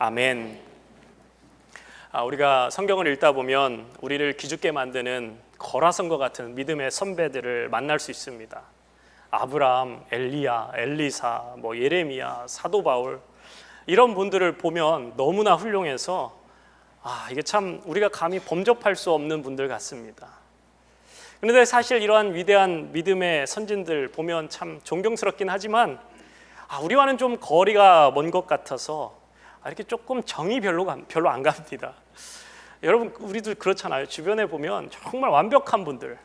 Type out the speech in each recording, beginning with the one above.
아멘. 우리가 성경을 읽다 보면 우리를 기죽게 만드는 거라선과 같은 믿음의 선배들을 만날 수 있습니다. 아브라함, 엘리야, 엘리사, 예레미야, 사도 바울, 이런 분들을 보면 너무나 훌륭해서 이게 참 우리가 감히 범접할 수 없는 분들 같습니다. 그런데 사실 이러한 위대한 믿음의 선진들 보면 참 존경스럽긴 하지만 우리와는 좀 거리가 먼 것 같아서 이렇게 조금 정이 별로 안 갑니다. 여러분, 우리도 그렇잖아요. 주변에 보면 정말 완벽한 분들,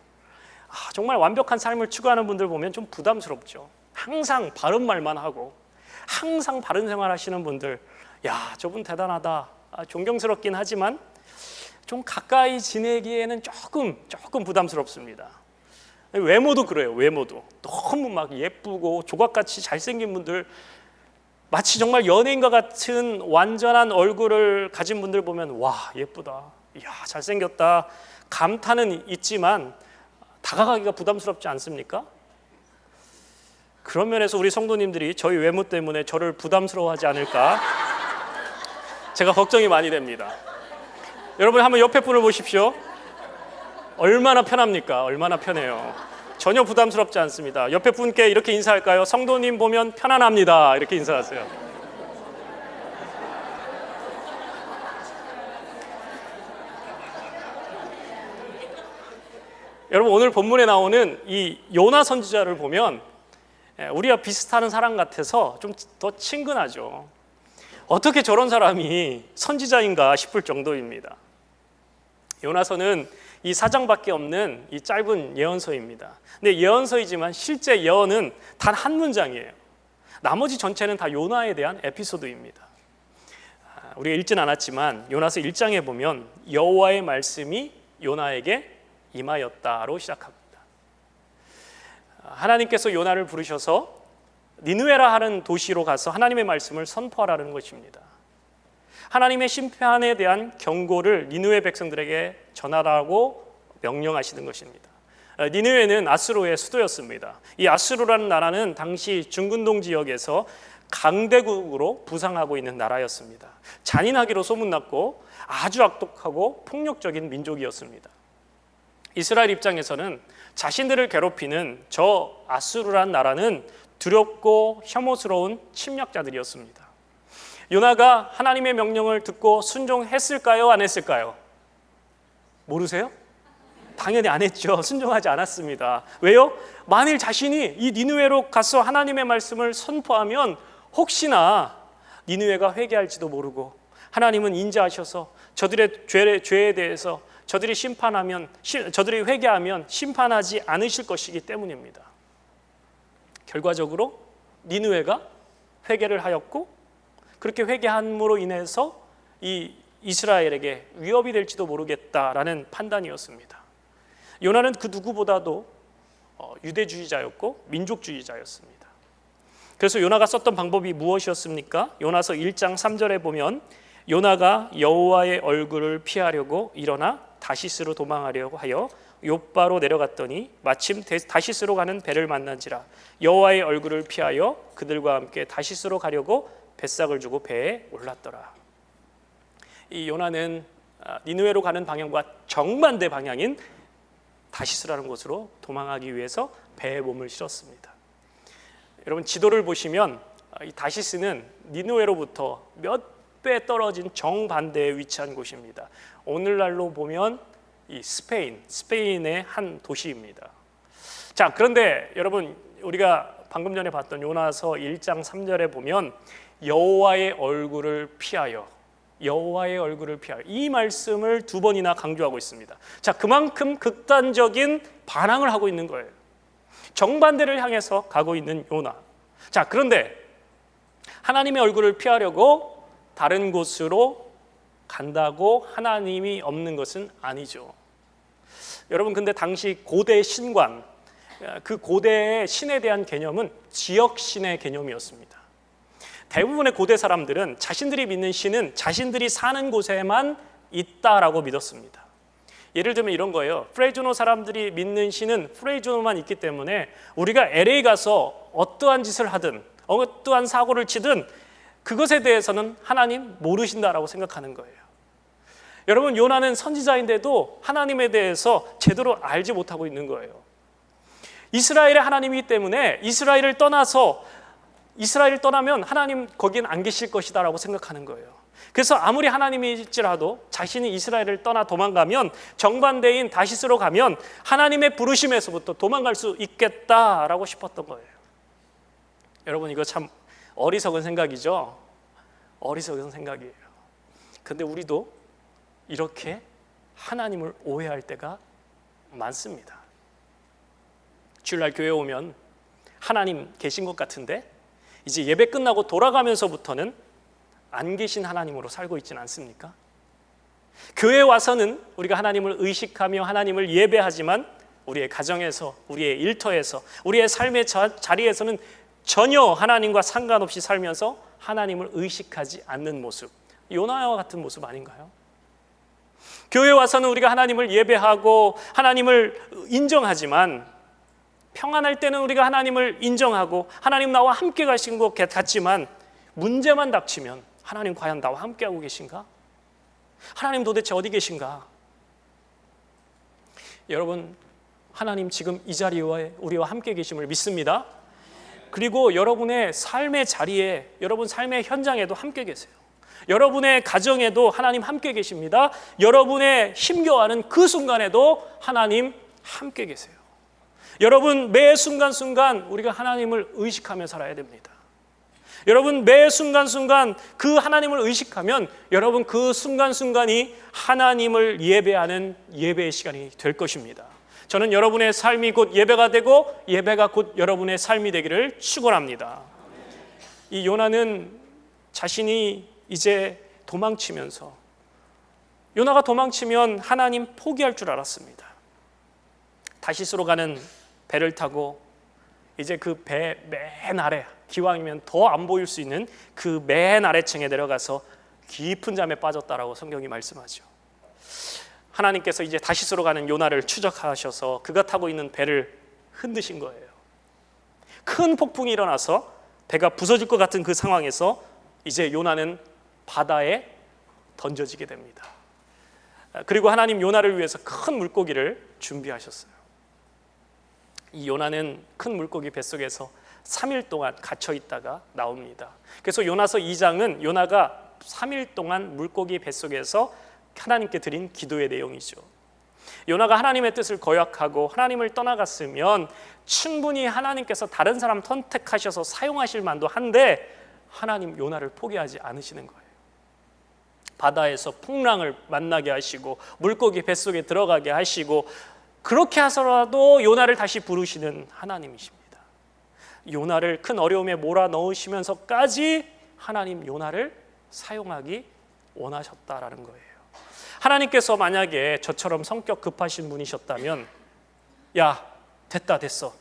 정말 완벽한 삶을 추구하는 분들 보면 좀 부담스럽죠. 항상 바른 말만 하고 항상 바른 생활 하시는 분들, 저분 대단하다, 존경스럽긴 하지만 좀 가까이 지내기에는 조금 부담스럽습니다. 외모도 그래요. 외모도 너무 막 예쁘고 조각같이 잘생긴 분들, 마치 정말 연예인과 같은 완전한 얼굴을 가진 분들 보면 와, 예쁘다, 이야, 잘생겼다 감탄은 있지만 다가가기가 부담스럽지 않습니까? 그런 면에서 우리 성도님들이 저희 외모 때문에 저를 부담스러워하지 않을까 제가 걱정이 많이 됩니다. 여러분, 한번 옆에 분을 보십시오. 얼마나 편합니까? 얼마나 편해요. 전혀 부담스럽지 않습니다. 옆에 분께 이렇게 인사할까요? 성도님 보면 편안합니다, 이렇게 인사하세요. 여러분, 오늘 본문에 나오는 이 요나 선지자를 보면 우리와 비슷한 사람 같아서 좀 더 친근하죠. 어떻게 저런 사람이 선지자인가 싶을 정도입니다. 요나서는 이 4장밖에 없는 이 짧은 예언서입니다. 근데 예언서이지만 실제 예언은 단 한 문장이에요. 나머지 전체는 다 요나에 대한 에피소드입니다. 우리가 읽진 않았지만 요나서 1장에 보면 여호와의 말씀이 요나에게 임하였다로 시작합니다. 하나님께서 요나를 부르셔서 니느웨라 하는 도시로 가서 하나님의 말씀을 선포하라는 것입니다. 하나님의 심판에 대한 경고를 니느웨 백성들에게 전하라고 명령하시는 것입니다. 니느웨는 아수르의 수도였습니다. 이 아수르라는 나라는 당시 중근동 지역에서 강대국으로 부상하고 있는 나라였습니다. 잔인하기로 소문났고 아주 악독하고 폭력적인 민족이었습니다. 이스라엘 입장에서는 자신들을 괴롭히는 저 아수르란 나라는 두렵고 혐오스러운 침략자들이었습니다. 요나가 하나님의 명령을 듣고 순종했을까요? 안 했을까요? 모르세요? 당연히 안 했죠. 순종하지 않았습니다. 왜요? 만일 자신이 이 니느웨로 가서 하나님의 말씀을 선포하면 혹시나 니느웨가 회개할지도 모르고 하나님은 인자하셔서 저들의 죄에 대해서 저들이 회개하면 심판하지 않으실 것이기 때문입니다. 결과적으로 니느웨가 회개를 하였고 그렇게 회개함으로 인해서 이 이스라엘에게 위협이 될지도 모르겠다라는 판단이었습니다. 요나는 그 누구보다도 유대주의자였고 민족주의자였습니다. 그래서 요나가 썼던 방법이 무엇이었습니까? 요나서 1장 3절에 보면 요나가 여호와의 얼굴을 피하려고 일어나 다시스로 도망하려고 하여 욥바로 내려갔더니 마침 다시스로 가는 배를 만난지라 여호와의 얼굴을 피하여 그들과 함께 다시스로 가려고 뱃삭을 주고 배에 올랐더라. 이 요나는 니느웨로 가는 방향과 정반대 방향인 다시스라는 곳으로 도망하기 위해서 배에 몸을 실었습니다. 여러분, 지도를 보시면 이 다시스는 니느웨로부터 몇 배 떨어진 정반대에 위치한 곳입니다. 오늘날로 보면 이 스페인의 한 도시입니다. 자, 그런데 여러분, 우리가 방금 전에 봤던 요나서 1장 3절에 보면 여호와의 얼굴을 피하여 이 말씀을 두 번이나 강조하고 있습니다. 자, 그만큼 극단적인 반항을 하고 있는 거예요. 정반대를 향해서 가고 있는 요나. 자, 그런데 하나님의 얼굴을 피하려고 다른 곳으로 간다고 하나님이 없는 것은 아니죠. 여러분, 근데 당시 고대 신관, 그 고대의 신에 대한 개념은 지역신의 개념이었습니다. 대부분의 고대 사람들은 자신들이 믿는 신은 자신들이 사는 곳에만 있다라고 믿었습니다. 예를 들면 이런 거예요. 프레이조노 사람들이 믿는 신은 프레이조노만 있기 때문에 우리가 LA 가서 어떠한 짓을 하든 어떠한 사고를 치든 그것에 대해서는 하나님 모르신다라고 생각하는 거예요. 여러분, 요나는 선지자인데도 하나님에 대해서 제대로 알지 못하고 있는 거예요. 이스라엘의 하나님이기 때문에 이스라엘을 떠나면 하나님 거기엔 안 계실 것이다라고 생각하는 거예요. 그래서 아무리 하나님일지라도 자신이 이스라엘을 떠나 도망가면, 정반대인 다시스로 가면 하나님의 부르심에서부터 도망갈 수 있겠다라고 싶었던 거예요. 여러분, 이거 참 어리석은 생각이죠. 어리석은 생각이에요. 근데 우리도 이렇게 하나님을 오해할 때가 많습니다. 주일날 교회 오면 하나님 계신 것 같은데 이제 예배 끝나고 돌아가면서부터는 안 계신 하나님으로 살고 있지는 않습니까? 교회에 와서는 우리가 하나님을 의식하며 하나님을 예배하지만 우리의 가정에서, 우리의 일터에서, 우리의 삶의 자리에서는 전혀 하나님과 상관없이 살면서 하나님을 의식하지 않는 모습, 요나와 같은 모습 아닌가요? 교회에 와서는 우리가 하나님을 예배하고 하나님을 인정하지만, 평안할 때는 우리가 하나님을 인정하고 하나님 나와 함께 가신 것 같지만, 문제만 닥치면 하나님 과연 나와 함께하고 계신가? 하나님 도대체 어디 계신가? 여러분, 하나님 지금 이 자리에 우리와 함께 계심을 믿습니다. 그리고 여러분의 삶의 자리에, 여러분 삶의 현장에도 함께 계세요. 여러분의 가정에도 하나님 함께 계십니다. 여러분의 힘겨워하는 그 순간에도 하나님 함께 계세요. 여러분, 매 순간순간 우리가 하나님을 의식하며 살아야 됩니다. 여러분, 매 순간순간 그 하나님을 의식하면 여러분 그 순간순간이 하나님을 예배하는 예배의 시간이 될 것입니다. 저는 여러분의 삶이 곧 예배가 되고 예배가 곧 여러분의 삶이 되기를 축원합니다. 이 요나는 자신이 이제 도망치면서, 요나가 도망치면 하나님 포기할 줄 알았습니다. 다시스로 가는 배를 타고 이제 그 배 맨 아래, 기왕이면 더 안 보일 수 있는 그 맨 아래층에 내려가서 깊은 잠에 빠졌다라고 성경이 말씀하죠. 하나님께서 이제 다시스로 가는 요나를 추적하셔서 그가 타고 있는 배를 흔드신 거예요. 큰 폭풍이 일어나서 배가 부서질 것 같은 그 상황에서 이제 요나는 바다에 던져지게 됩니다. 그리고 하나님 요나를 위해서 큰 물고기를 준비하셨어요. 이 요나는 큰 물고기 뱃속에서 3일 동안 갇혀 있다가 나옵니다. 그래서 요나서 2장은 요나가 3일 동안 물고기 뱃속에서 하나님께 드린 기도의 내용이죠. 요나가 하나님의 뜻을 거역하고 하나님을 떠나갔으면 충분히 하나님께서 다른 사람 선택하셔서 사용하실 만도 한데 하나님 요나를 포기하지 않으시는 거예요. 바다에서 풍랑을 만나게 하시고 물고기 뱃속에 들어가게 하시고, 그렇게 하서라도 요나를 다시 부르시는 하나님이십니다. 요나를 큰 어려움에 몰아넣으시면서까지 하나님 요나를 사용하기 원하셨다라는 거예요. 하나님께서 만약에 저처럼 성격 급하신 분이셨다면, 야 됐어,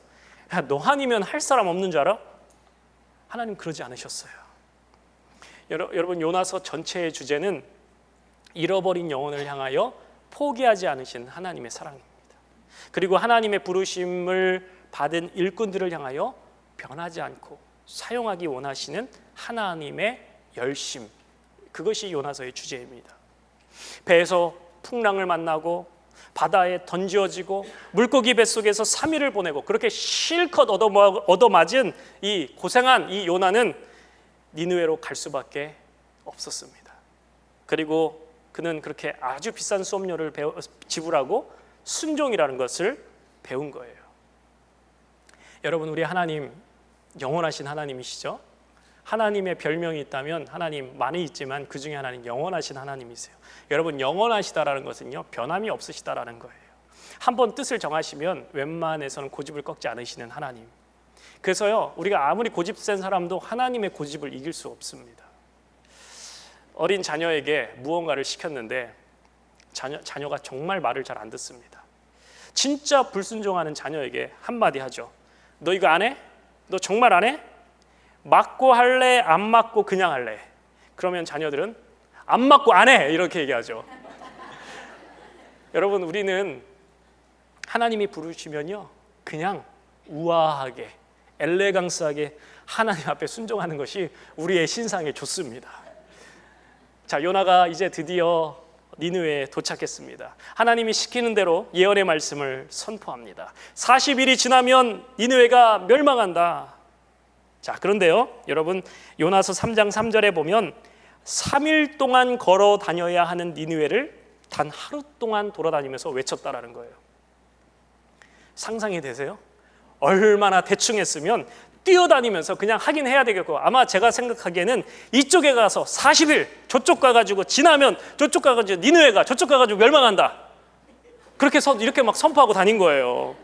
야, 너 아니면 할 사람 없는 줄 알아? 하나님 그러지 않으셨어요. 여러분, 요나서 전체의 주제는 잃어버린 영혼을 향하여 포기하지 않으신 하나님의 사랑입니다. 그리고 하나님의 부르심을 받은 일꾼들을 향하여 변하지 않고 사용하기 원하시는 하나님의 열심, 그것이 요나서의 주제입니다. 배에서 풍랑을 만나고 바다에 던져지고 물고기 뱃속에서 3일을 보내고 그렇게 실컷 얻어맞은 이 고생한 이 요나는 니느웨로 갈 수밖에 없었습니다. 그리고 그는 그렇게 아주 비싼 수업료를 지불하고 순종이라는 것을 배운 거예요. 여러분, 우리 하나님 영원하신 하나님이시죠? 하나님의 별명이 있다면 하나님 많이 있지만 그 중에 하나는 영원하신 하나님이세요. 여러분, 영원하시다라는 것은요, 변함이 없으시다라는 거예요. 한번 뜻을 정하시면 웬만해서는 고집을 꺾지 않으시는 하나님. 그래서요, 우리가 아무리 고집 센 사람도 하나님의 고집을 이길 수 없습니다. 어린 자녀에게 무언가를 시켰는데 자녀가 정말 말을 잘 안 듣습니다. 진짜 불순종하는 자녀에게 한마디 하죠. 너 이거 안 해? 너 정말 안 해? 맞고 할래? 안 맞고 그냥 할래? 그러면 자녀들은 안 맞고 안 해! 이렇게 얘기하죠. 여러분, 우리는 하나님이 부르시면요, 그냥 우아하게 엘레강스하게 하나님 앞에 순종하는 것이 우리의 신상에 좋습니다. 자, 요나가 이제 드디어 니느웨에 도착했습니다. 하나님이 시키는 대로 예언의 말씀을 선포합니다. 40일이 지나면 니느웨가 멸망한다. 자, 그런데요, 여러분, 요나서 3장 3절에 보면 3일 동안 걸어 다녀야 하는 니느웨를 단 하루 동안 돌아다니면서 외쳤다라는 거예요. 상상이 되세요? 얼마나 대충 했으면 뛰어다니면서 그냥 하긴 해야 되겠고, 아마 제가 생각하기에는 이쪽에 가서 40일 저쪽 가가지고 지나면 저쪽 가가지고 니느웨가 저쪽 가가지고 멸망한다, 그렇게 이렇게 막 선포하고 다닌 거예요.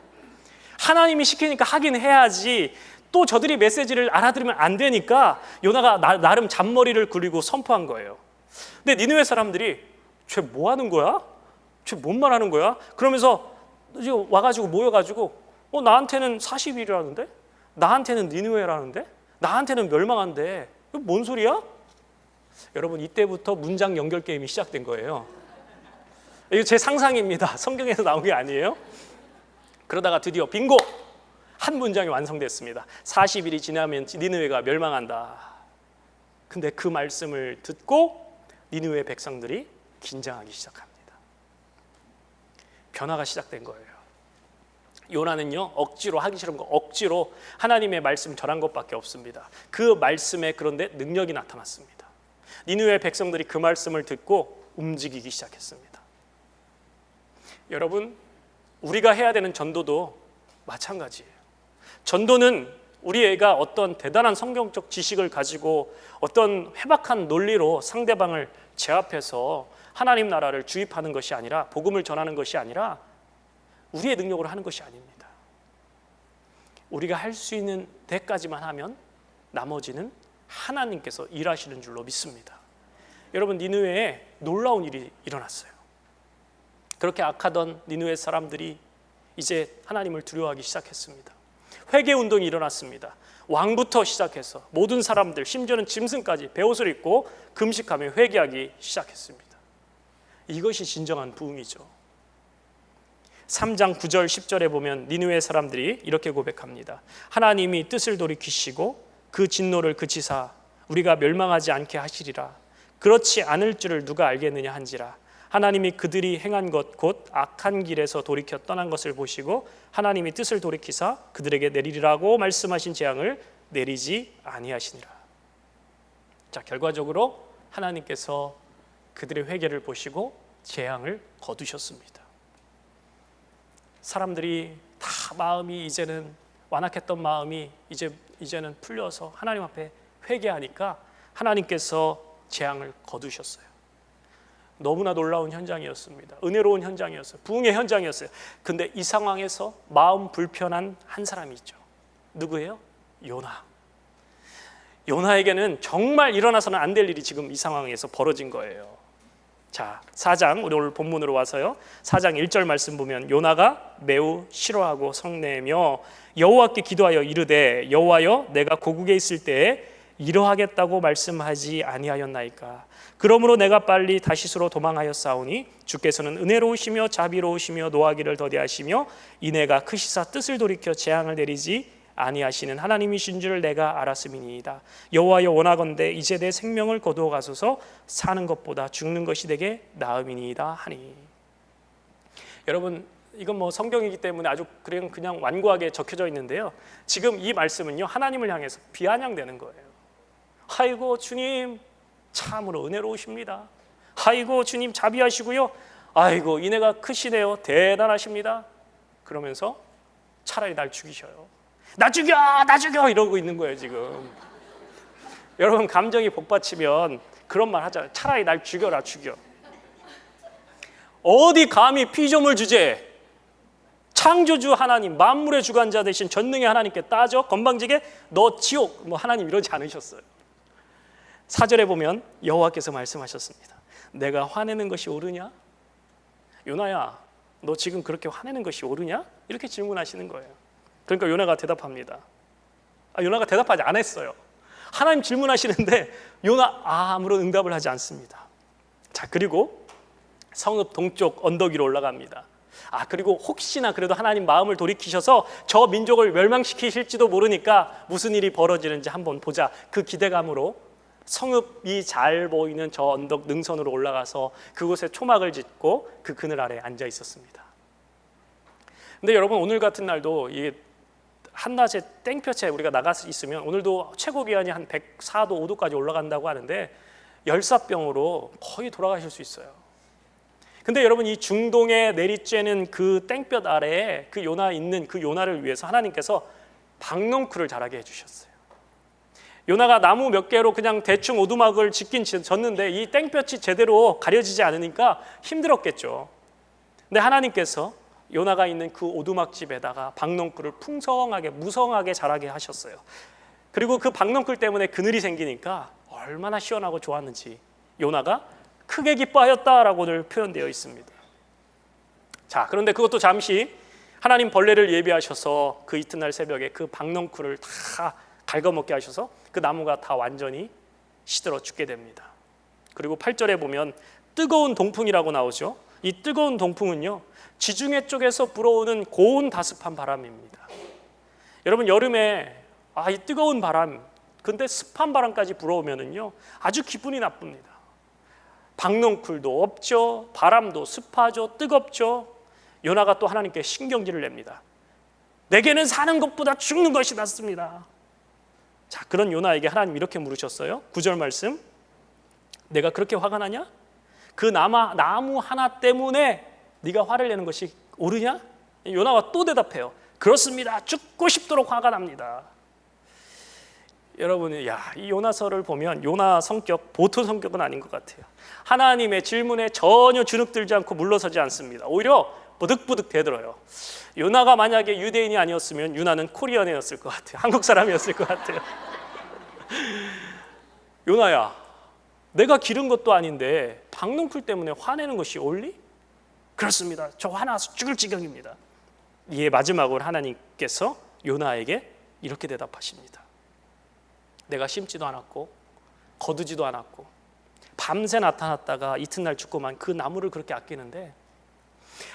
하나님이 시키니까 하긴 해야지 또 저들이 메시지를 알아들으면 안 되니까 요나가 나름 잔머리를 굴리고 선포한 거예요. 근데 니느웨 사람들이 쟤 뭐 하는 거야? 쟤 뭔 말하는 거야? 그러면서 와가지고 모여가지고 나한테는 40일이라는데? 나한테는 니느웨라는데? 나한테는 멸망한데? 이거 뭔 소리야? 여러분, 이때부터 문장 연결 게임이 시작된 거예요. 이거 제 상상입니다. 성경에서 나온 게 아니에요. 그러다가 드디어 빙고! 한 문장이 완성됐습니다. 40일이 지나면 니느웨가 멸망한다. 근데 그 말씀을 듣고 니느웨 백성들이 긴장하기 시작합니다. 변화가 시작된 거예요. 요나는요, 억지로 하기 싫은 거 억지로 하나님의 말씀 전한 것밖에 없습니다. 그 말씀에 그런데 능력이 나타났습니다. 니느웨 백성들이 그 말씀을 듣고 움직이기 시작했습니다. 여러분, 우리가 해야 되는 전도도 마찬가지예요. 전도는 우리 애가 어떤 대단한 성경적 지식을 가지고 어떤 해박한 논리로 상대방을 제압해서 하나님 나라를 주입하는 것이 아니라, 복음을 전하는 것이 아니라 우리의 능력으로 하는 것이 아닙니다. 우리가 할 수 있는 데까지만 하면 나머지는 하나님께서 일하시는 줄로 믿습니다. 여러분, 니느웨에 놀라운 일이 일어났어요. 그렇게 악하던 니느웨 사람들이 이제 하나님을 두려워하기 시작했습니다. 회개 운동이 일어났습니다. 왕부터 시작해서 모든 사람들, 심지어는 짐승까지 베옷을 입고 금식하며 회개하기 시작했습니다. 이것이 진정한 부흥이죠. 3장 9절 10절에 보면 니느웨 사람들이 이렇게 고백합니다. 하나님이 뜻을 돌이키시고 그 진노를 그치사 우리가 멸망하지 않게 하시리라. 그렇지 않을 줄을 누가 알겠느냐 한지라. 하나님이 그들이 행한 것 곧 악한 길에서 돌이켜 떠난 것을 보시고 하나님이 뜻을 돌이키사 그들에게 내리리라고 말씀하신 재앙을 내리지 아니하시니라. 자, 결과적으로 하나님께서 그들의 회개를 보시고 재앙을 거두셨습니다. 사람들이 다 마음이 이제는 완악했던 마음이 이제는 풀려서 하나님 앞에 회개하니까 하나님께서 재앙을 거두셨어요. 너무나 놀라운 현장이었습니다. 은혜로운 현장이었어요. 부흥의 현장이었어요. 근데 이 상황에서 마음 불편한 한 사람이 있죠. 누구예요? 요나. 요나에게는 정말 일어나서는 안 될 일이 지금 이 상황에서 벌어진 거예요. 자, 4장, 우리 오늘 본문으로 와서요, 4장 1절 말씀 보면 요나가 매우 싫어하고 성내며 여호와께 기도하여 이르되 여호와여, 내가 고국에 있을 때에 이러하겠다고 말씀하지 아니하였나이까. 그러므로 내가 빨리 다시스로 도망하였사오니 주께서는 은혜로우시며 자비로우시며 노하기를 더디하시며 이내가 크시사 뜻을 돌이켜 재앙을 내리지 아니하시는 하나님이신 줄 내가 알았음이니이다. 여호와여, 원하건대 이제 내 생명을 거두어 가소서. 사는 것보다 죽는 것이 내게 나음이니이다 하니. 여러분, 이건 뭐 성경이기 때문에 아주 그냥 완고하게 적혀져 있는데요, 지금 이 말씀은요, 하나님을 향해서 비아냥대는 거예요. 아이고 주님 참으로 은혜로우십니다. 아이고 주님 자비하시고요. 아이고 이내가 크시네요. 대단하십니다. 그러면서 차라리 날 죽이셔요. 나 죽여 이러고 있는 거예요 지금. 여러분, 감정이 복받치면 그런 말 하잖아요. 차라리 날 죽여라. 어디 감히 피조물 주제, 창조주 하나님, 만물의 주관자 되신 전능의 하나님께 따져 건방지게 너 지옥, 하나님 이러지 않으셨어요. 4절에 보면 여호와께서 말씀하셨습니다. 내가 화내는 것이 옳으냐? 요나야, 너 지금 그렇게 화내는 것이 옳으냐? 이렇게 질문하시는 거예요. 그러니까 요나가 대답합니다. 요나가 대답하지 않았어요. 하나님 질문하시는데 요나 아무런 응답을 하지 않습니다. 자, 그리고 성읍 동쪽 언덕 위로 올라갑니다. 그리고 혹시나 그래도 하나님 마음을 돌이키셔서 저 민족을 멸망시키실지도 모르니까 무슨 일이 벌어지는지 한번 보자. 그 기대감으로 성읍이 잘 보이는 저 언덕 능선으로 올라가서 그곳에 초막을 짓고 그 그늘 아래 앉아 있었습니다. 근데 여러분, 오늘 같은 날도 이게 한낮에 땡볕에 우리가 나가 있으면, 오늘도 최고 기온이 한 104도 5도까지 올라간다고 하는데 열사병으로 거의 돌아가실 수 있어요. 근데 여러분, 이 중동에 내리쬐는 그 땡볕 아래에 그 요나 있는 그 요나를 위해서 하나님께서 박넝쿨을 자라게 해주셨어요. 요나가 나무 몇 개로 그냥 대충 오두막을 짓긴 졌는데 이 땡볕이 제대로 가려지지 않으니까 힘들었겠죠. 근데 하나님께서 요나가 있는 그 오두막집에다가 박넝쿨을 풍성하게 무성하게 자라게 하셨어요. 그리고 그 박넝쿨 때문에 그늘이 생기니까 얼마나 시원하고 좋았는지 요나가 크게 기뻐하였다라고 오늘 표현되어 있습니다. 자, 그런데 그것도 잠시 하나님 벌레를 예비하셔서 그 이튿날 새벽에 그 박넝쿨을 다 갉아먹게 하셔서 그 나무가 다 완전히 시들어 죽게 됩니다. 그리고 8절에 보면 뜨거운 동풍이라고 나오죠. 이 뜨거운 동풍은요, 지중해 쪽에서 불어오는 고온 다습한 바람입니다. 여러분, 여름에 이 뜨거운 바람, 근데 습한 바람까지 불어오면은요 아주 기분이 나쁩니다. 박넝쿨도 없죠, 바람도 습하죠, 뜨겁죠. 요나가 또 하나님께 신경질을 냅니다. 내게는 사는 것보다 죽는 것이 낫습니다. 자, 그런 요나에게 하나님 이렇게 물으셨어요. 9절 말씀, 내가 그렇게 화가 나냐? 그 나무 하나 때문에 네가 화를 내는 것이 옳으냐? 요나가 또 대답해요. 그렇습니다. 죽고 싶도록 화가 납니다. 여러분, 이 요나서를 보면 요나 성격 보통 성격은 아닌 것 같아요. 하나님의 질문에 전혀 주눅들지 않고 물러서지 않습니다. 오히려 부득부득 대들어요. 요나가 만약에 유대인이 아니었으면 요나는 코리안이었을 것 같아요. 한국 사람이었을 것 같아요. 요나야, 내가 기른 것도 아닌데 박넝쿨 때문에 화내는 것이 옳니? 그렇습니다. 저 화나서 죽을 지경입니다. 이에 마지막으로 하나님께서 요나에게 이렇게 대답하십니다. 내가 심지도 않았고 거두지도 않았고 밤새 나타났다가 이튿날 죽고만 그 나무를 그렇게 아끼는데,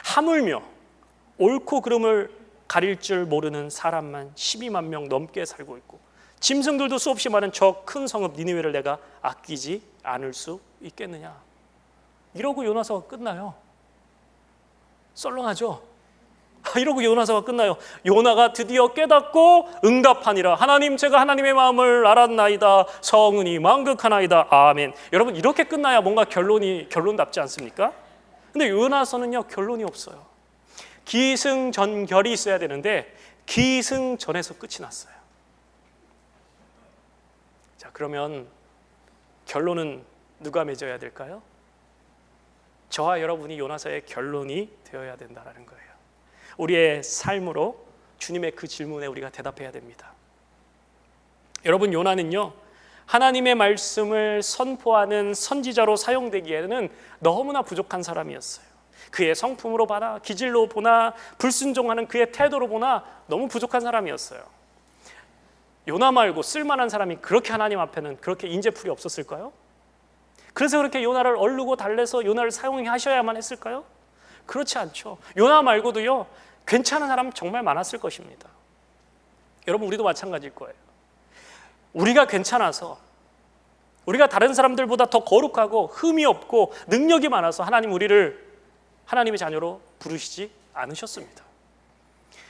하물며 옳고 그름을 가릴 줄 모르는 사람만 12만 명 넘게 살고 있고 짐승들도 수없이 많은 저 큰 성읍 니느웨를 내가 아끼지 않을 수 있겠느냐. 이러고 요나서가 끝나요. 썰렁하죠? 이러고 요나서가 끝나요. 요나가 드디어 깨닫고 응답하니라. 하나님, 제가 하나님의 마음을 알았나이다. 성은이 만극하나이다. 아멘. 여러분, 이렇게 끝나야 뭔가 결론답지 않습니까? 근데 요나서는요, 결론이 없어요. 기승전결이 있어야 되는데 기승전에서 끝이 났어요. 자, 그러면 결론은 누가 맺어야 될까요? 저와 여러분이 요나서의 결론이 되어야 된다는 거예요. 우리의 삶으로 주님의 그 질문에 우리가 대답해야 됩니다. 여러분, 요나는요, 하나님의 말씀을 선포하는 선지자로 사용되기에는 너무나 부족한 사람이었어요. 그의 성품으로 보나 기질로 보나 불순종하는 그의 태도로 보나 너무 부족한 사람이었어요. 요나 말고 쓸만한 사람이 그렇게 하나님 앞에는 그렇게 인재풀이 없었을까요? 그래서 그렇게 요나를 얼르고 달래서 요나를 사용하셔야만 했을까요? 그렇지 않죠. 요나 말고도요, 괜찮은 사람 정말 많았을 것입니다. 여러분, 우리도 마찬가지일 거예요. 우리가 괜찮아서, 우리가 다른 사람들보다 더 거룩하고 흠이 없고 능력이 많아서 하나님 우리를 하나님의 자녀로 부르시지 않으셨습니다.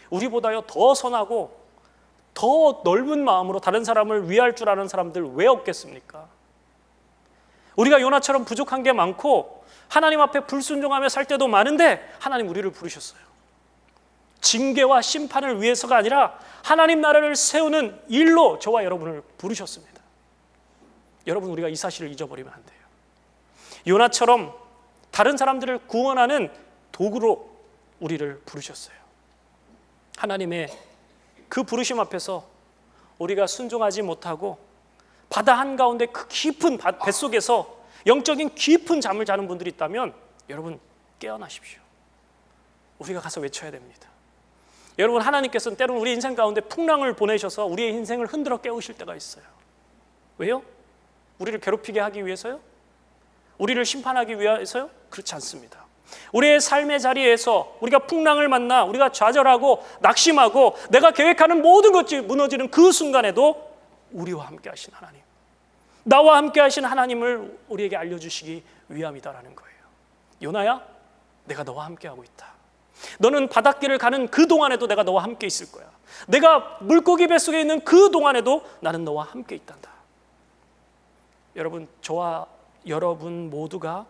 우리보다요 더 선하고 더 넓은 마음으로 다른 사람을 위할 줄 아는 사람들 왜 없겠습니까? 우리가 요나처럼 부족한 게 많고 하나님 앞에 불순종하며 살 때도 많은데 하나님 우리를 부르셨어요. 징계와 심판을 위해서가 아니라 하나님 나라를 세우는 일로 저와 여러분을 부르셨습니다. 여러분, 우리가 이 사실을 잊어버리면 안 돼요. 요나처럼 다른 사람들을 구원하는 도구로 우리를 부르셨어요. 하나님의 그 부르심 앞에서 우리가 순종하지 못하고 바다 한가운데 그 깊은 뱃속에서 영적인 깊은 잠을 자는 분들이 있다면 여러분, 깨어나십시오. 우리가 가서 외쳐야 됩니다. 여러분, 하나님께서는 때로는 우리 인생 가운데 풍랑을 보내셔서 우리의 인생을 흔들어 깨우실 때가 있어요. 왜요? 우리를 괴롭히게 하기 위해서요? 우리를 심판하기 위해서요? 그렇지 않습니다. 우리의 삶의 자리에서 우리가 풍랑을 만나 우리가 좌절하고 낙심하고 내가 계획하는 모든 것이 무너지는 그 순간에도 우리와 함께 하신 하나님, 나와 함께 하신 하나님을 우리에게 알려주시기 위함이다라는 거예요. 요나야, 내가 너와 함께 하고 있다. 너는 바닷길을 가는 그 동안에도 내가 너와 함께 있을 거야. 내가 물고기 뱃속에 있는 그 동안에도 나는 너와 함께 있단다. 여러분, 저와 여러분 모두가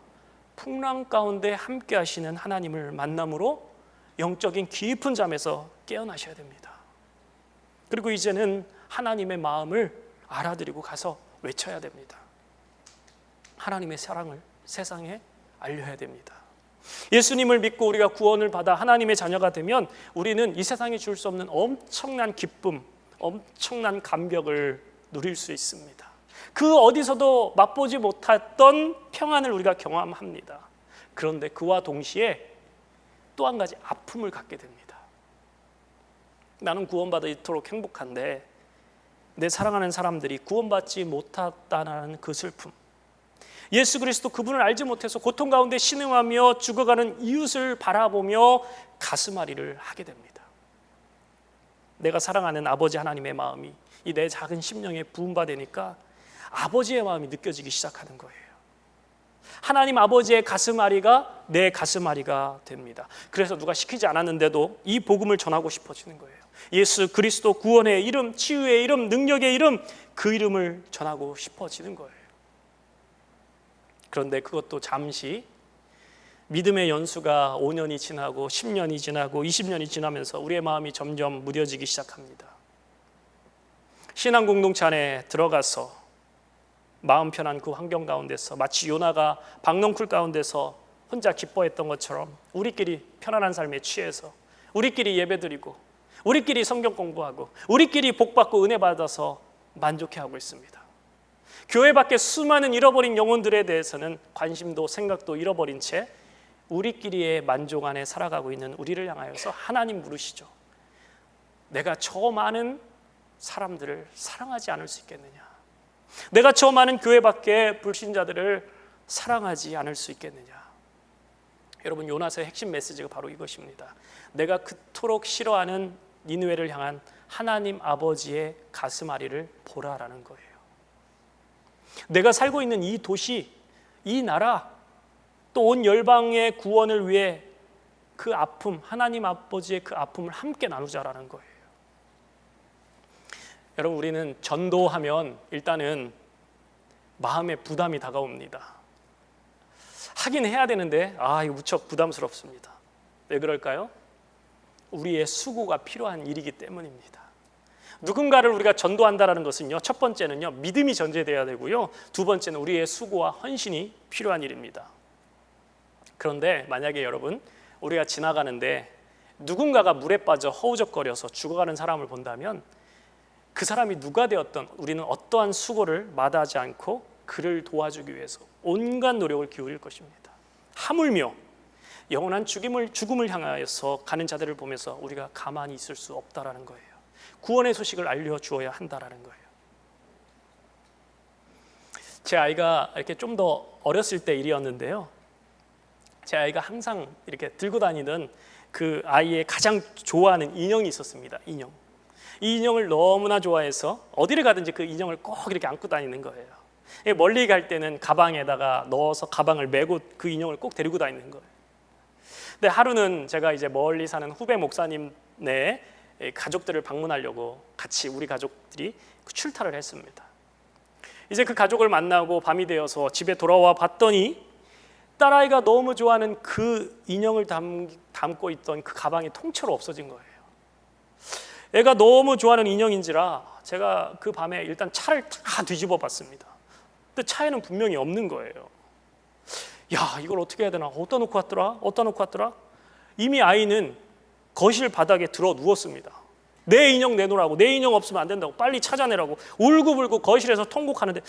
풍랑 가운데 함께 하시는 하나님을 만남으로 영적인 깊은 잠에서 깨어나셔야 됩니다. 그리고 이제는 하나님의 마음을 알아들이고 가서 외쳐야 됩니다. 하나님의 사랑을 세상에 알려야 됩니다. 예수님을 믿고 우리가 구원을 받아 하나님의 자녀가 되면 우리는 이 세상이 줄 수 없는 엄청난 기쁨, 엄청난 감격을 누릴 수 있습니다. 그 어디서도 맛보지 못했던 평안을 우리가 경험합니다. 그런데 그와 동시에 또 한 가지 아픔을 갖게 됩니다. 나는 구원받아 있도록 행복한데 내 사랑하는 사람들이 구원받지 못했다는 그 슬픔, 예수 그리스도 그분을 알지 못해서 고통 가운데 신음하며 죽어가는 이웃을 바라보며 가슴앓이를 하게 됩니다. 내가 사랑하는 아버지 하나님의 마음이 이 내 작은 심령에 부음받으니까 아버지의 마음이 느껴지기 시작하는 거예요. 하나님 아버지의 가슴앓이가 내 가슴앓이가 됩니다. 그래서 누가 시키지 않았는데도 이 복음을 전하고 싶어지는 거예요. 예수 그리스도 구원의 이름, 치유의 이름, 능력의 이름, 그 이름을 전하고 싶어지는 거예요. 그런데 그것도 잠시 믿음의 연수가 5년이 지나고 10년이 지나고 20년이 지나면서 우리의 마음이 점점 무뎌지기 시작합니다. 신앙 공동체 안에 들어가서 마음 편한 그 환경 가운데서 마치 요나가 박넝쿨 가운데서 혼자 기뻐했던 것처럼 우리끼리 편안한 삶에 취해서 우리끼리 예배드리고 우리끼리 성경 공부하고 우리끼리 복받고 은혜 받아서 만족해하고 있습니다. 교회 밖에 수많은 잃어버린 영혼들에 대해서는 관심도 생각도 잃어버린 채 우리끼리의 만족 안에 살아가고 있는 우리를 향하여서 하나님 물으시죠. 내가 저 많은 사람들을 사랑하지 않을 수 있겠느냐? 내가 저 많은 교회 밖에 불신자들을 사랑하지 않을 수 있겠느냐? 여러분, 요나서의 핵심 메시지가 바로 이것입니다. 내가 그토록 싫어하는 니느웨를 향한 하나님 아버지의 가슴앓이를 보라라는 거예요. 내가 살고 있는 이 도시, 이 나라, 또 온 열방의 구원을 위해 그 아픔, 하나님 아버지의 그 아픔을 함께 나누자라는 거예요. 여러분, 우리는 전도하면 일단은 마음의 부담이 다가옵니다. 하긴 해야 되는데 이거 무척 부담스럽습니다. 왜 그럴까요? 우리의 수고가 필요한 일이기 때문입니다. 누군가를 우리가 전도한다는 것은요, 첫 번째는요, 믿음이 전제되어야 되고요, 두 번째는 우리의 수고와 헌신이 필요한 일입니다. 그런데 만약에 여러분, 우리가 지나가는데 누군가가 물에 빠져 허우적거려서 죽어가는 사람을 본다면 그 사람이 누가 되었던 우리는 어떠한 수고를 마다하지 않고 그를 도와주기 위해서 온갖 노력을 기울일 것입니다. 하물며 영원한 죽음을 향하여서 가는 자들을 보면서 우리가 가만히 있을 수 없다라는 거예요. 구원의 소식을 알려주어야 한다라는 거예요. 제 아이가 이렇게 좀 더 어렸을 때 일이었는데요, 제 아이가 항상 이렇게 들고 다니던 그 아이의 가장 좋아하는 인형이 있었습니다. 인형. 이 인형을 너무나 좋아해서 어디를 가든지 그 인형을 꼭 이렇게 안고 다니는 거예요. 멀리 갈 때는 가방에다가 넣어서 가방을 메고 그 인형을 꼭 데리고 다니는 거예요. 근데 하루는 제가 이제 멀리 사는 후배 목사님네 가족들을 방문하려고 같이 우리 가족들이 출타를 했습니다. 이제 그 가족을 만나고 밤이 되어서 집에 돌아와 봤더니 딸아이가 너무 좋아하는 그 인형을 담고 있던 그 가방이 통째로 없어진 거예요. 애가 너무 좋아하는 인형인지라 제가 그 밤에 일단 차를 다 뒤집어 봤습니다. 근데 차에는 분명히 없는 거예요. 야, 이걸 어떻게 해야 되나? 어디다 놓고 왔더라? 이미 아이는 거실 바닥에 들어 누웠습니다. 내 인형 내놓으라고, 내 인형 없으면 안 된다고, 빨리 찾아내라고 울고불고 거실에서 통곡하는데,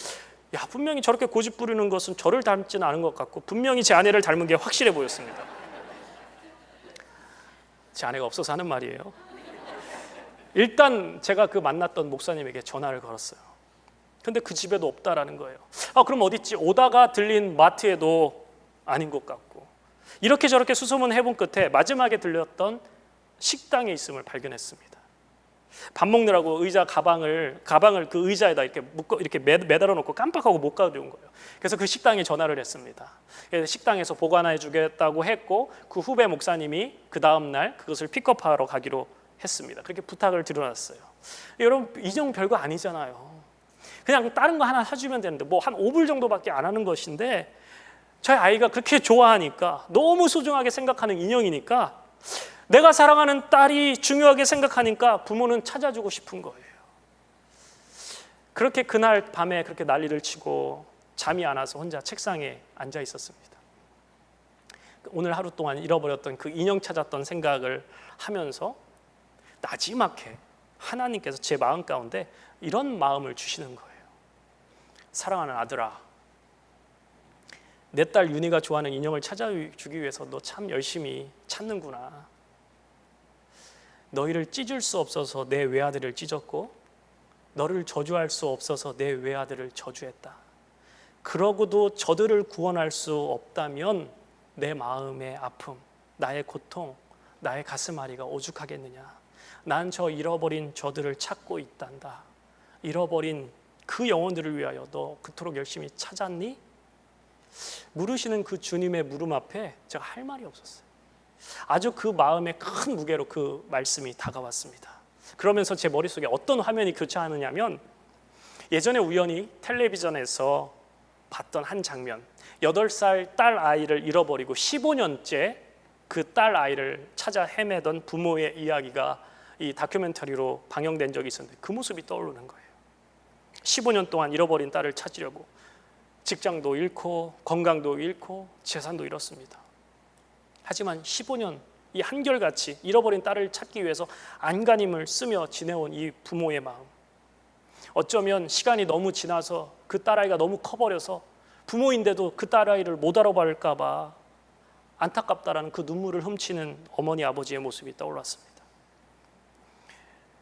야, 분명히 저렇게 고집 부리는 것은 저를 닮지는 않은 것 같고 분명히 제 아내를 닮은 게 확실해 보였습니다. 제 아내가 없어서 하는 말이에요. 일단 제가 그 만났던 목사님에게 전화를 걸었어요. 근데 그 집에도 없다라는 거예요. 그럼 어디 있지? 오다가 들린 마트에도 아닌 것 같고, 이렇게 저렇게 수소문 해본 끝에 마지막에 들렸던 식당에 있음을 발견했습니다. 밥 먹느라고 의자 가방을 그 의자에다 이렇게 묶어 이렇게 매달아 놓고 깜빡하고 못 가져온 거예요. 그래서 그 식당에 전화를 했습니다. 그래서 식당에서 보관해 주겠다고 했고 그 후배 목사님이 그 다음 날 그것을 픽업하러 가기로 했습니다. 그렇게 부탁을 드려놨어요. 여러분 인형 별거 아니잖아요. 그냥 다른 거 하나 사주면 되는데 뭐 한 5불 정도밖에 안 하는 것인데 저희 아이가 그렇게 좋아하니까 너무 소중하게 생각하는 인형이니까 내가 사랑하는 딸이 중요하게 생각하니까 부모는 찾아주고 싶은 거예요. 그렇게 그날 밤에 그렇게 난리를 치고 잠이 안 와서 혼자 책상에 앉아 있었습니다. 오늘 하루 동안 잃어버렸던 그 인형 찾았던 생각을 하면서 나지막해 하나님께서 제 마음 가운데 이런 마음을 주시는 거예요. 사랑하는 아들아, 내 딸 윤희가 좋아하는 인형을 찾아주기 위해서 너 참 열심히 찾는구나. 너희를 찢을 수 없어서 내 외아들을 찢었고 너를 저주할 수 없어서 내 외아들을 저주했다. 그러고도 저들을 구원할 수 없다면 내 마음의 아픔, 나의 고통, 나의 가슴앓이가 오죽하겠느냐. 난 저 잃어버린 저들을 찾고 있단다. 잃어버린 그 영혼들을 위하여 너 그토록 열심히 찾았니? 물으시는 그 주님의 물음 앞에 제가 할 말이 없었어요. 아주 그 마음의 큰 무게로 그 말씀이 다가왔습니다. 그러면서 제 머릿속에 어떤 화면이 교차하느냐면 예전에 우연히 텔레비전에서 봤던 한 장면, 8살 딸 아이를 잃어버리고 15년째 그 딸 아이를 찾아 헤매던 부모의 이야기가 이 다큐멘터리로 방영된 적이 있었는데 그 모습이 떠오르는 거예요. 15년 동안 잃어버린 딸을 찾으려고 직장도 잃고 건강도 잃고 재산도 잃었습니다. 하지만 15년 이 한결같이 잃어버린 딸을 찾기 위해서 안간힘을 쓰며 지내온 이 부모의 마음, 어쩌면 시간이 너무 지나서 그 딸아이가 너무 커버려서 부모인데도 그 딸아이를 못 알아볼까 봐 안타깝다라는 그 눈물을 훔치는 어머니 아버지의 모습이 떠올랐습니다.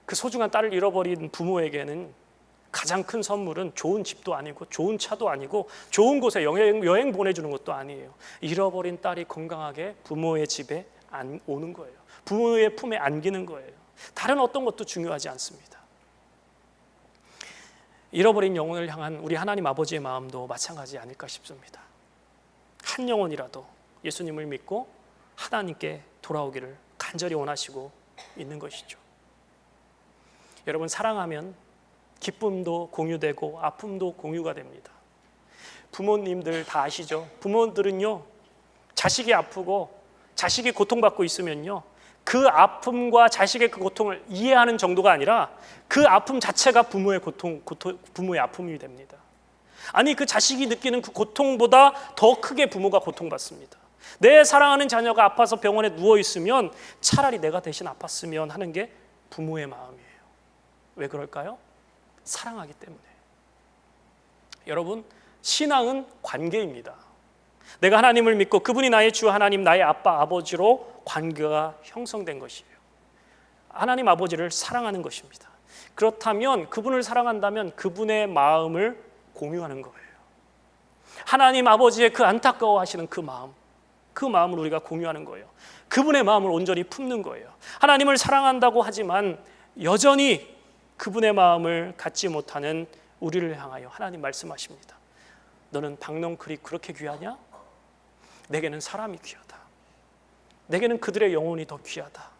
그 소중한 딸을 잃어버린 부모에게는 가장 큰 선물은 좋은 집도 아니고 좋은 차도 아니고 좋은 곳에 여행 보내주는 것도 아니에요. 잃어버린 딸이 건강하게 부모의 집에 오는 거예요. 부모의 품에 안기는 거예요. 다른 어떤 것도 중요하지 않습니다. 잃어버린 영혼을 향한 우리 하나님 아버지의 마음도 마찬가지 아닐까 싶습니다. 한 영혼이라도 예수님을 믿고 하나님께 돌아오기를 간절히 원하시고 있는 것이죠. 여러분, 사랑하면 기쁨도 공유되고 아픔도 공유가 됩니다. 부모님들 다 아시죠? 부모들은요, 자식이 아프고 자식이 고통받고 있으면요, 그 아픔과 자식의 그 고통을 이해하는 정도가 아니라 그 아픔 자체가 부모의 부모의 아픔이 됩니다. 아니, 그 자식이 느끼는 그 고통보다 더 크게 부모가 고통받습니다. 내 사랑하는 자녀가 아파서 병원에 누워 있으면 차라리 내가 대신 아팠으면 하는 게 부모의 마음이에요. 왜 그럴까요? 사랑하기 때문에. 여러분, 신앙은 관계입니다. 내가 하나님을 믿고 그분이 나의 주 하나님, 나의 아빠, 아버지로 관계가 형성된 것이에요. 하나님 아버지를 사랑하는 것입니다. 그렇다면 그분을 사랑한다면 그분의 마음을 공유하는 거예요. 하나님 아버지의 그 안타까워하시는 그 마음을 우리가 공유하는 거예요. 그분의 마음을 온전히 품는 거예요. 하나님을 사랑한다고 하지만 여전히 그분의 마음을 갖지 못하는 우리를 향하여 하나님 말씀하십니다. 너는 박넝클이 그렇게 귀하냐? 내게는 사람이 귀하다. 내게는 그들의 영혼이 더 귀하다.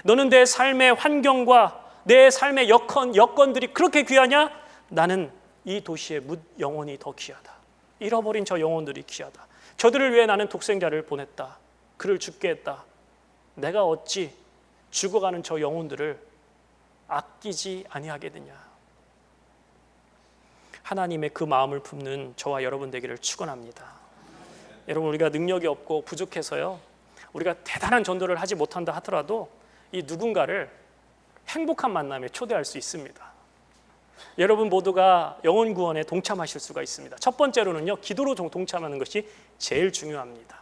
너는 내 삶의 환경과 내 삶의 여건들이 그렇게 귀하냐? 나는 이 도시의 영혼이 더 귀하다. 잃어버린 저 영혼들이 귀하다. 저들을 위해 나는 독생자를 보냈다. 그를 죽게 했다. 내가 어찌 죽어가는 저 영혼들을 아끼지 아니하겠느냐. 하나님의 그 마음을 품는 저와 여러분 되기를 축원합니다. 여러분, 우리가 능력이 없고 부족해서요, 우리가 대단한 전도를 하지 못한다 하더라도 이 누군가를 행복한 만남에 초대할 수 있습니다. 여러분 모두가 영혼 구원에 동참하실 수가 있습니다. 첫 번째로는요, 기도로 동참하는 것이 제일 중요합니다.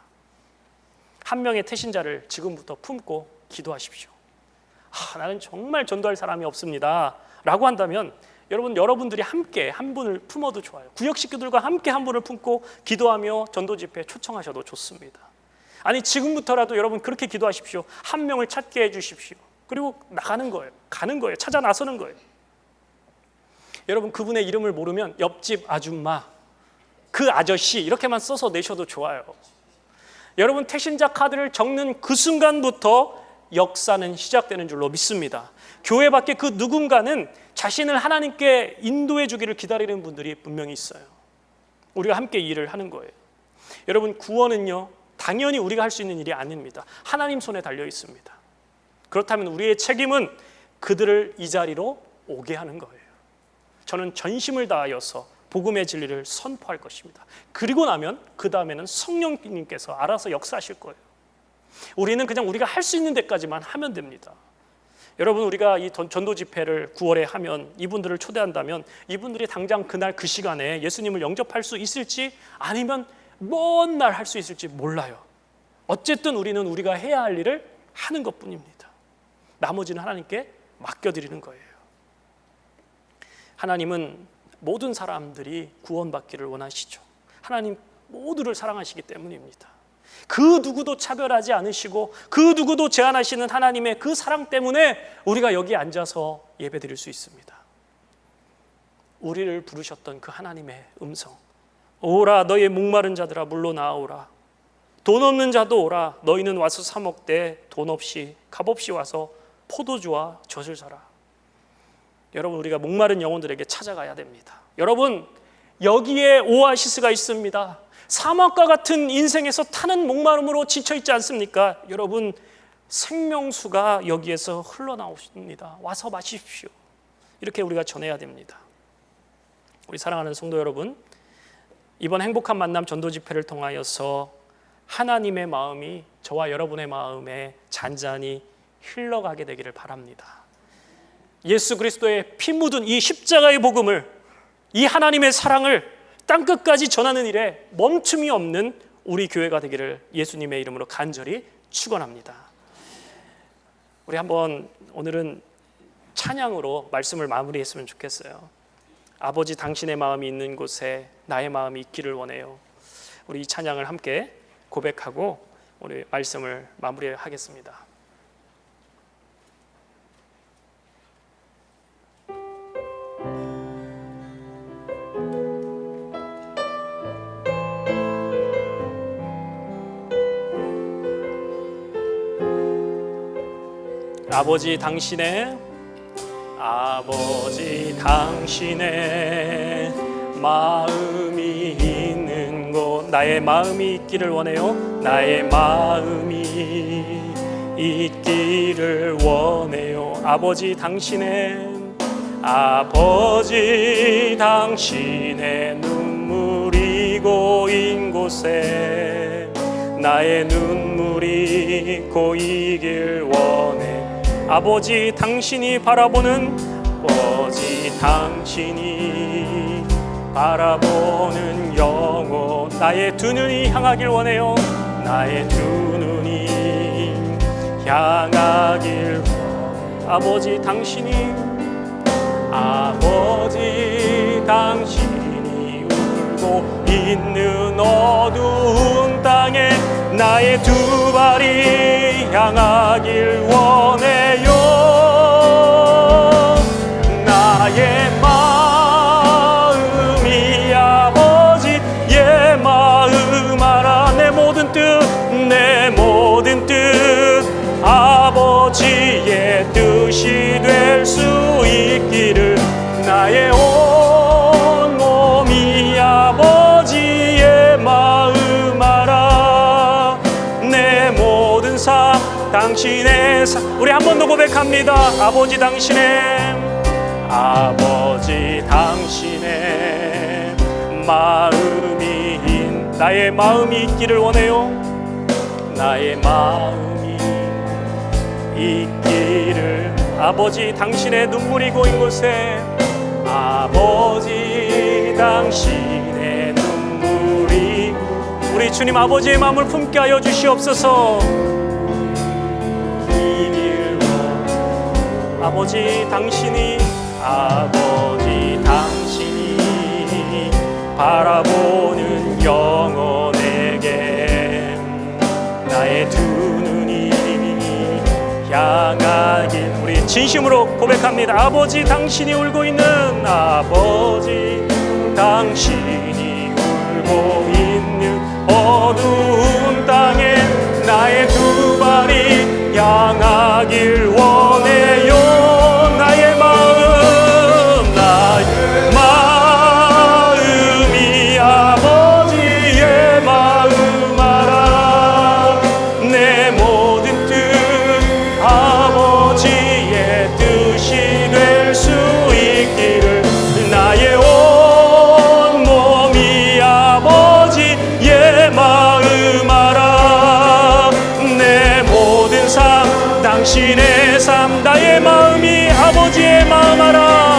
한 명의 태신자를 지금부터 품고 기도하십시오. 나는 정말 전도할 사람이 없습니다 라고 한다면 여러분들이 함께 한 분을 품어도 좋아요. 구역 식구들과 함께 한 분을 품고 기도하며 전도 집회에 초청하셔도 좋습니다. 아니 지금부터라도 여러분 그렇게 기도하십시오. 한 명을 찾게 해주십시오. 그리고 나가는 거예요. 가는 거예요. 찾아 나서는 거예요. 여러분 그분의 이름을 모르면 옆집 아줌마, 그 아저씨 이렇게만 써서 내셔도 좋아요. 여러분 태신자 카드를 적는 그 순간부터 역사는 시작되는 줄로 믿습니다. 교회 밖에 그 누군가는 자신을 하나님께 인도해 주기를 기다리는 분들이 분명히 있어요. 우리가 함께 일을 하는 거예요. 여러분 구원은요 당연히 우리가 할 수 있는 일이 아닙니다. 하나님 손에 달려 있습니다. 그렇다면 우리의 책임은 그들을 이 자리로 오게 하는 거예요. 저는 전심을 다하여서 복음의 진리를 선포할 것입니다. 그리고 나면 그 다음에는 성령님께서 알아서 역사하실 거예요. 우리는 그냥 우리가 할 수 있는 데까지만 하면 됩니다. 여러분 우리가 이 전도 집회를 9월에 하면 이분들을 초대한다면 이분들이 당장 그날 그 시간에 예수님을 영접할 수 있을지 아니면 먼 날 할 수 있을지 몰라요. 어쨌든 우리는 우리가 해야 할 일을 하는 것뿐입니다. 나머지는 하나님께 맡겨드리는 거예요. 하나님은 모든 사람들이 구원받기를 원하시죠. 하나님 모두를 사랑하시기 때문입니다. 그 누구도 차별하지 않으시고 그 누구도 제한하시는 하나님의 그 사랑 때문에 우리가 여기 앉아서 예배드릴 수 있습니다. 우리를 부르셨던 그 하나님의 음성, 오라 너희 목마른 자들아 물로 나오라, 돈 없는 자도 오라 너희는 와서 사 먹되 돈 없이 값없이 와서 포도주와 젖을 사라. 여러분 우리가 목마른 영혼들에게 찾아가야 됩니다. 여러분 여기에 오아시스가 있습니다. 사막과 같은 인생에서 타는 목마름으로 지쳐있지 않습니까? 여러분 생명수가 여기에서 흘러나옵니다. 와서 마십시오. 이렇게 우리가 전해야 됩니다. 우리 사랑하는 성도 여러분, 이번 행복한 만남 전도 집회를 통하여서 하나님의 마음이 저와 여러분의 마음에 잔잔히 흘러가게 되기를 바랍니다. 예수 그리스도의 피 묻은 이 십자가의 복음을, 이 하나님의 사랑을 땅끝까지 전하는 일에 멈춤이 없는 우리 교회가 되기를 예수님의 이름으로 간절히 축원합니다. 우리 한번 오늘은 찬양으로 말씀을 마무리했으면 좋겠어요. 아버지 당신의 마음이 있는 곳에 나의 마음이 있기를 원해요. 우리 이 찬양을 함께 고백하고 우리 말씀을 마무리하겠습니다. 아버지 당신의 마음이 있는 곳, 나의 마음이 있기를 원해요. 나의 마음이 있기를 원해요. 아버지 당신의 눈물이 고인 곳에 나의 눈물이 고이길 원해. 아버지 당신이 바라보는 영혼, 나의 두 눈이 향하길 원해요. 나의 두 눈이 향하길 원해. 아버지 당신이 울고 있는 어두운 땅에 나의 두 발이 향하길 원해요. 나의 마음이 아버지의 마음 알아. 내 모든 뜻 아버지의 뜻이 될 수 있기를 나의 온 몸이 아버지의 마음 알아. 내 모든 삶 당신의 우리 한 번 더 고백합니다. 아버지 당신의 마음이 나의 마음이 있기를 원해요. 나의 마음이 있기를. 아버지 당신의 눈물이 고인 곳에 아버지 당신의 눈물이. 우리 주님 아버지의 마음을 품게 하여 주시옵소서. 아버지 당신이 바라보는 영혼에게 나길 우리 진심으로 고백합니다. 아버지 당신이 울고 있는 아버지 당신이 울고 있는 어두운 땅에 나의 두 발이 향하길 원해요. 나의 마음이 아버지의 마음 알아. 내 모든 뜻 아버지의 뜻이 될 수 있기를 나의 온 몸이 아버지의 마음 알아. 내 모든 삶 당신의 삶 나의 마음이 아버지의 마음 알아.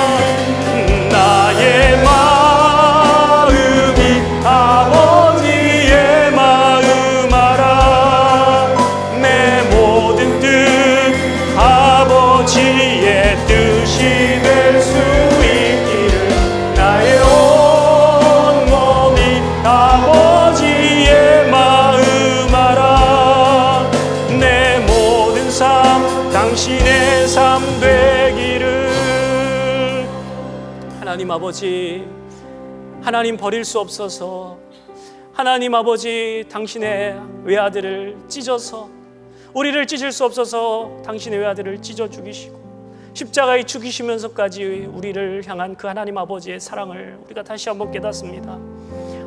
나의 마음이 아버지의 마음 알아. 내 모든 뜻 아버지의 뜻이 될 수 있기를 나의 온 몸이 아버지의 마음 알아. 내 모든 삶 당신의 삶 되기를. 하나님 아버지, 하나님 버릴 수 없어서 하나님 아버지 당신의 외아들을 찢어서 우리를 찢을 수 없어서 당신의 외아들을 찢어 죽이시고 십자가에 죽이시면서까지 우리를 향한 그 하나님 아버지의 사랑을 우리가 다시 한번 깨닫습니다.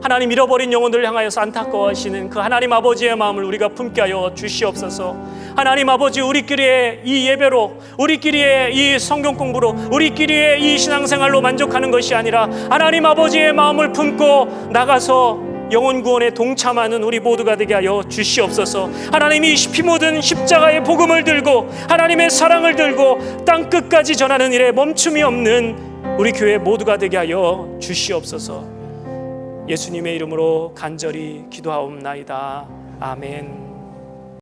하나님 잃어버린 영혼들을 향하여서 안타까워하시는 그 하나님 아버지의 마음을 우리가 품게 하여 주시옵소서. 하나님 아버지 우리끼리의 이 예배로 우리끼리의 이 성경 공부로 우리끼리의 이 신앙생활로 만족하는 것이 아니라 하나님 아버지의 마음을 품고 나가서 영혼 구원에 동참하는 우리 모두가 되게 하여 주시옵소서. 하나님이 피 묻은 십자가의 복음을 들고 하나님의 사랑을 들고 땅끝까지 전하는 일에 멈춤이 없는 우리 교회 모두가 되게 하여 주시옵소서. 예수님의 이름으로 간절히 기도하옵나이다. 아멘.